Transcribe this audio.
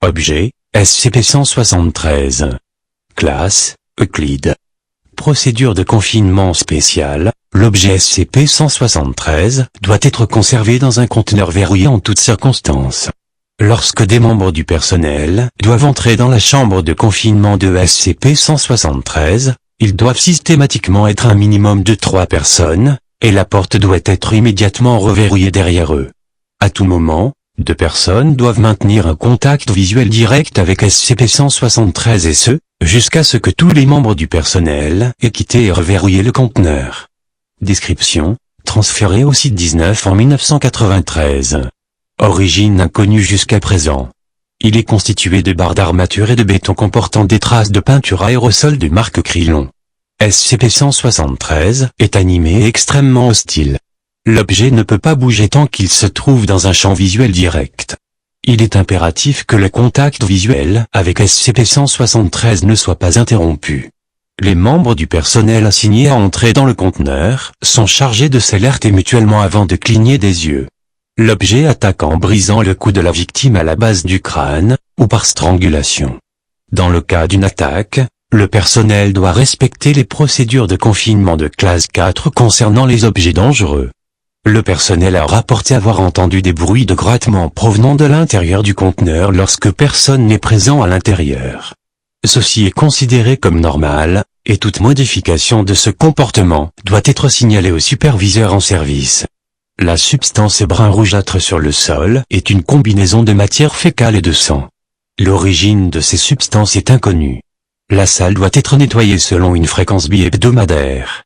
Objet, SCP-173. Classe, Euclide. Procédure de confinement spéciale, l'objet SCP-173 doit être conservé dans un conteneur verrouillé en toutes circonstances. Lorsque des membres du personnel doivent entrer dans la chambre de confinement de SCP-173, ils doivent systématiquement être un minimum de 3 personnes, et la porte doit être immédiatement reverrouillée derrière eux. À tout moment, 2 personnes doivent maintenir un contact visuel direct avec SCP-173 et ce, jusqu'à ce que tous les membres du personnel aient quitté et reverrouillé le conteneur. Description, transféré au site 19 en 1993. Origine inconnue jusqu'à présent. Il est constitué de barres d'armature et de béton comportant des traces de peinture aérosol de marque Krylon. SCP-173 est animé et extrêmement hostile. L'objet ne peut pas bouger tant qu'il se trouve dans un champ visuel direct. Il est impératif que le contact visuel avec SCP-173 ne soit pas interrompu. Les membres du personnel assignés à entrer dans le conteneur sont chargés de s'alerter mutuellement avant de cligner des yeux. L'objet attaque en brisant le cou de la victime à la base du crâne, ou par strangulation. Dans le cas d'une attaque, le personnel doit respecter les procédures de confinement de classe 4 concernant les objets dangereux. Le personnel a rapporté avoir entendu des bruits de grattement provenant de l'intérieur du conteneur lorsque personne n'est présent à l'intérieur. Ceci est considéré comme normal, et toute modification de ce comportement doit être signalée au superviseur en service. La substance brun rougeâtre sur le sol est une combinaison de matière fécale et de sang. L'origine de ces substances est inconnue. La salle doit être nettoyée selon une fréquence bi-hebdomadaire.